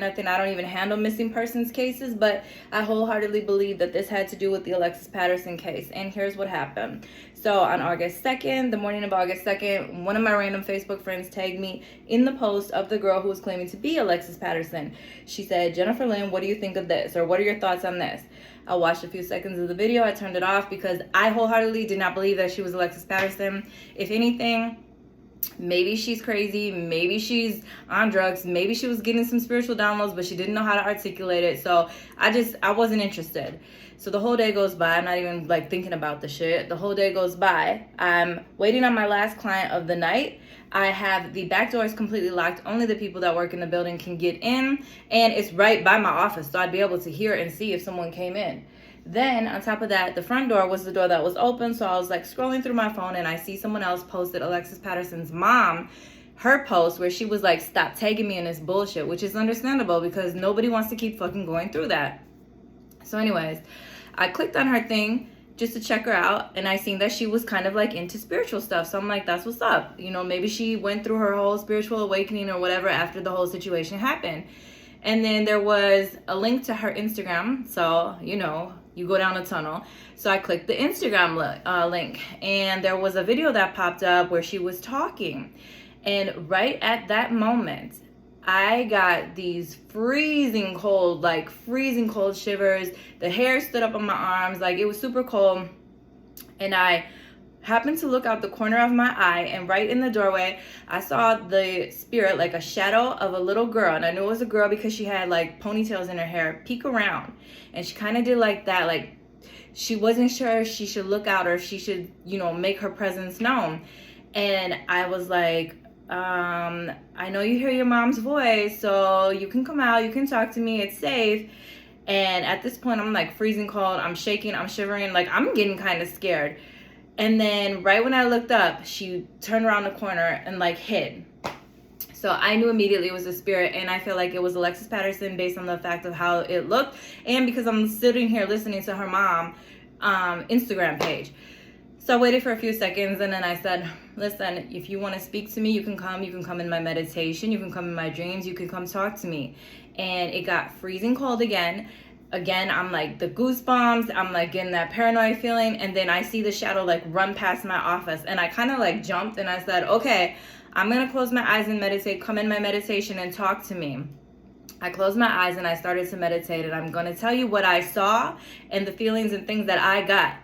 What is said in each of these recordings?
nothing. I don't even handle missing persons cases, but I wholeheartedly believe that this had to do with the Alexis Patterson case. And here's what happened. So on August 2nd, the morning of August 2nd, one of my random Facebook friends tagged me in the post of the girl who was claiming to be Alexis Patterson. She said, "Jennifer Lynn, what do you think of this? Or what are your thoughts on this?" I watched a few seconds of the video. I turned it off because I wholeheartedly did not believe that she was Alexis Patterson. If anything, maybe she's crazy, maybe she's on drugs, maybe she was getting some spiritual downloads, but she didn't know how to articulate it. So I wasn't interested. So the whole day goes by. I'm not even like thinking about the shit. The whole day goes by. I'm waiting on my last client of the night. I have the back door is completely locked. Only the people that work in the building can get in, and it's right by my office, so I'd be able to hear and see if someone came in. Then on top of that, the front door was the door that was open. So I was like scrolling through my phone and I see someone else posted Alexis Patterson's mom, her post where she was like, "Stop tagging me in this bullshit," which is understandable because nobody wants to keep fucking going through that. So anyways, I clicked on her thing just to check her out, and I seen that she was kind of like into spiritual stuff. So I'm like, that's what's up. You know, maybe she went through her whole spiritual awakening or whatever after the whole situation happened. And then there was a link to her Instagram. So, you know, you go down a tunnel. So I clicked the Instagram link, and there was a video that popped up where she was talking. And right at that moment, I got these freezing cold shivers. The hair stood up on my arms. Like, it was super cold. And I happened to look out the corner of my eye, and right in the doorway, I saw the spirit, like a shadow of a little girl. And I knew it was a girl because she had like ponytails in her hair, peek around. And she kind of did like that, like she wasn't sure if she should look out or if she should, you know, make her presence known. And I was like, I know you hear your mom's voice, so you can come out, you can talk to me, it's safe. And at this point, I'm like freezing cold, I'm shaking, I'm shivering, like I'm getting kind of scared. And then right when I looked up, she turned around the corner and like hid. So I knew immediately it was a spirit, and I feel like it was Alexis Patterson based on the fact of how it looked, and because I'm sitting here listening to her mom Instagram page. So I waited for a few seconds, and then I said, "Listen, if you want to speak to me, you can come in my meditation, you can come in my dreams, you can come talk to me." And it got freezing cold again. I'm like the goosebumps, I'm like getting that paranoid feeling, and then I see the shadow like run past my office, and I kind of like jumped, and I said, "Okay, I'm gonna close my eyes and meditate, come in my meditation and talk to me." I closed my eyes and I started to meditate, and I'm gonna tell you what I saw and the feelings and things that I got.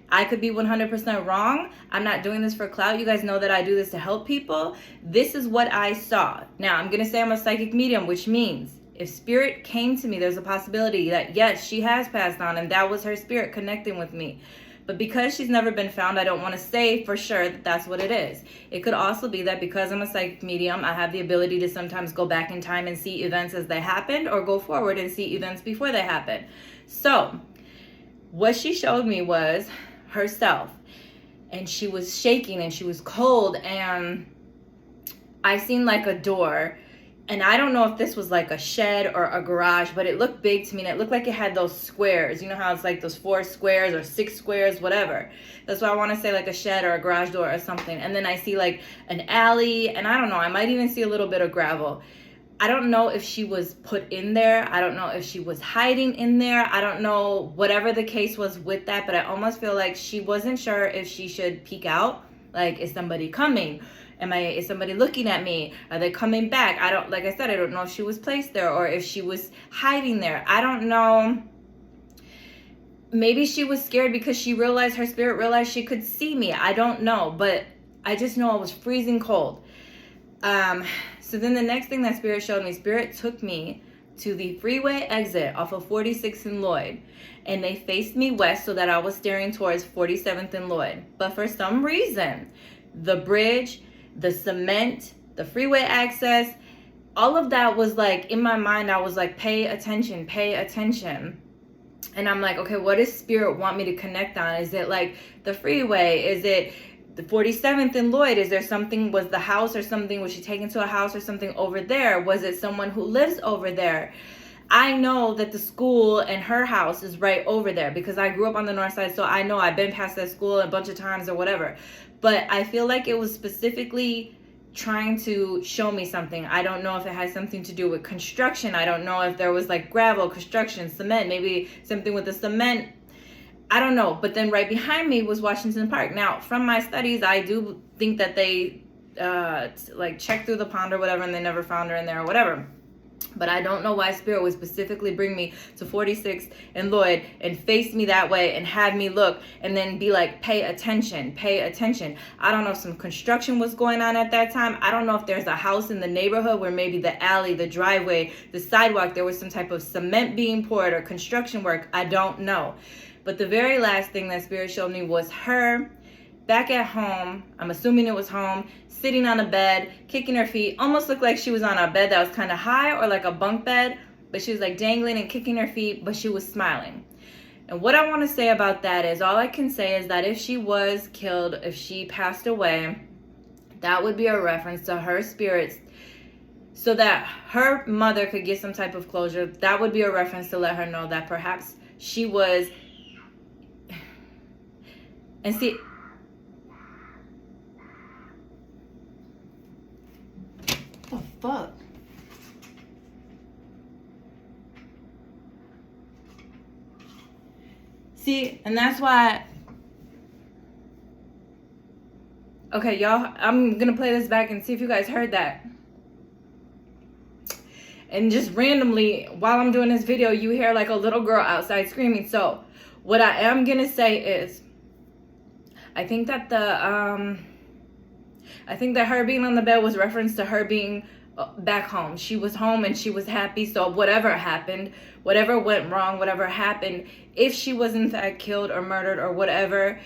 I could be 100% wrong. I'm not doing this for clout. You guys know that I do this to help people. This is what I saw. Now, I'm gonna say I'm a psychic medium, which means if spirit came to me, there's a possibility that yes, she has passed on and that was her spirit connecting with me. But because she's never been found, I don't want to say for sure that that's what it is. It could also be that because I'm a psychic medium, I have the ability to sometimes go back in time and see events as they happened, or go forward and see events before they happen. So what she showed me was herself, and she was shaking and she was cold, and I seen like a door, and I don't know if this was like a shed or a garage, but it looked big to me, and it looked like it had those squares. You know how it's like those 4 squares or 6 squares, whatever. That's why I want to say like a shed or a garage door or something. And then I see like an alley, and I don't know, I might even see a little bit of gravel. I don't know if she was put in there. I don't know if she was hiding in there. I don't know, whatever the case was with that, but I almost feel like she wasn't sure if she should peek out. Like, is somebody coming? Is somebody looking at me? Are they coming back? Like I said, I don't know if she was placed there or if she was hiding there. I don't know. Maybe she was scared because her spirit realized she could see me. I don't know, but I just know I was freezing cold. So then the next thing that spirit showed me, spirit took me to the freeway exit off of 46th and Lloyd, and they faced me west so that I was staring towards 47th and Lloyd. But for some reason, the bridge, the cement, the freeway access, all of that was like in my mind. I was like, pay attention. And I'm like, okay, what does spirit want me to connect on? Is it like the freeway? Is it the 47th and Lloyd? Is there something, was the house or something, was she taken to a house or something over there? Was it someone who lives over there? I know that the school and her house is right over there because I grew up on the north side, so I know I've been past that school a bunch of times or whatever. But I feel like it was specifically trying to show me something. I don't know if it has something to do with construction. I don't know if there was like gravel, construction, cement, maybe something with the cement. I don't know. But then right behind me was Washington Park. Now, from my studies, I do think that they like checked through the pond or whatever, and they never found her in there or whatever. But I don't know why Spirit would specifically bring me to 46th and Lloyd and face me that way and have me look and then be like, pay attention, pay attention. I don't know if some construction was going on at that time. I don't know if there's a house in the neighborhood where maybe the alley, the driveway, the sidewalk, there was some type of cement being poured or construction work. I don't know. But the very last thing that Spirit showed me was her back at home. I'm assuming it was home, sitting on a bed, kicking her feet. Almost looked like she was on a bed that was kind of high or like a bunk bed, but she was like dangling and kicking her feet, but she was smiling. And what I want to say about that is, all I can say is that if she was killed, if she passed away, that would be a reference to her spirits so that her mother could get some type of closure. That would be a reference to let her know that perhaps she was, and see, what the fuck? See, and that's why, okay, y'all, I'm gonna play this back and see if you guys heard that. And just randomly, while I'm doing this video, you hear like a little girl outside screaming. So what I am gonna say is, I think that her being on the bed was reference to her being back home. She was home and she was happy. So whatever happened, whatever went wrong, whatever happened, if she was in fact killed or murdered or whatever,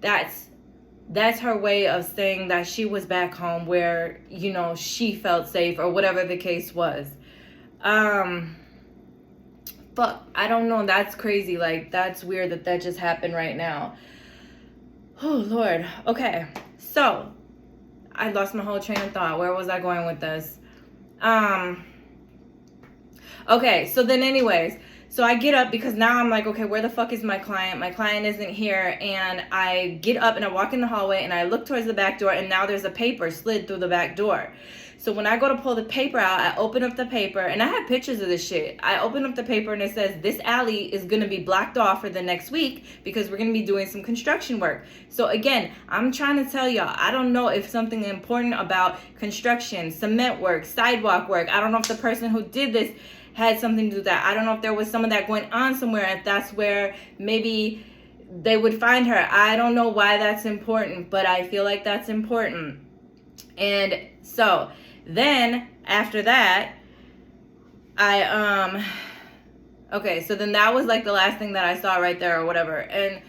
that's her way of saying that she was back home where, you know, she felt safe or whatever the case was. Fuck, I don't know. That's crazy. Like, that's weird that just happened right now. Oh, Lord. Okay. So, I lost my whole train of thought. Where was I going with this? Okay, so then anyways, so I get up because now I'm like, okay, where the fuck is my client? My client isn't here. And I get up and I walk in the hallway and I look towards the back door, and now there's a paper slid through the back door. So when I go to pull the paper out, I open up the paper, and I have pictures of this shit. I open up the paper and it says, this alley is going to be blocked off for the next week because we're going to be doing some construction work. So again, I'm trying to tell y'all, I don't know if something important about construction, cement work, sidewalk work, I don't know if the person who did this had something to do with that. I don't know if there was some of that going on somewhere, if that's where maybe they would find her. I don't know why that's important, but I feel like that's important. And so then after that, okay, so then that was like the last thing that I saw right there or whatever. And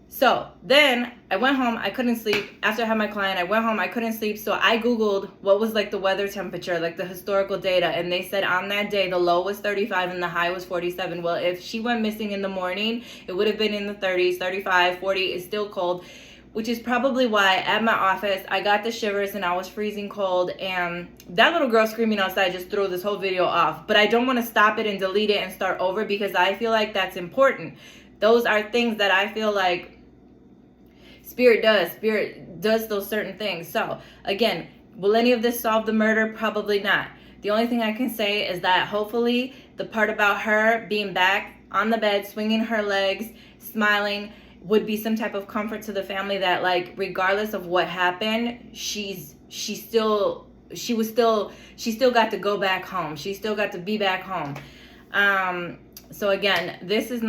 so then I went home, I couldn't sleep. After I had my client, I went home, I couldn't sleep. So I Googled what was like the weather temperature, like the historical data. And they said on that day, the low was 35 and the high was 47. Well, if she went missing in the morning, it would have been in the 30s, 35, 40 is still cold. Which is probably why at my office, I got the shivers and I was freezing cold. And that little girl screaming outside just threw this whole video off. But I don't want to stop it and delete it and start over because I feel like that's important. Those are things that I feel like Spirit does. Spirit does those certain things. So again, will any of this solve the murder? Probably not. The only thing I can say is that hopefully the part about her being back on the bed, swinging her legs, smiling, would be some type of comfort to the family that, like, regardless of what happened, she still got to go back home. She still got to be back home. So again, this is not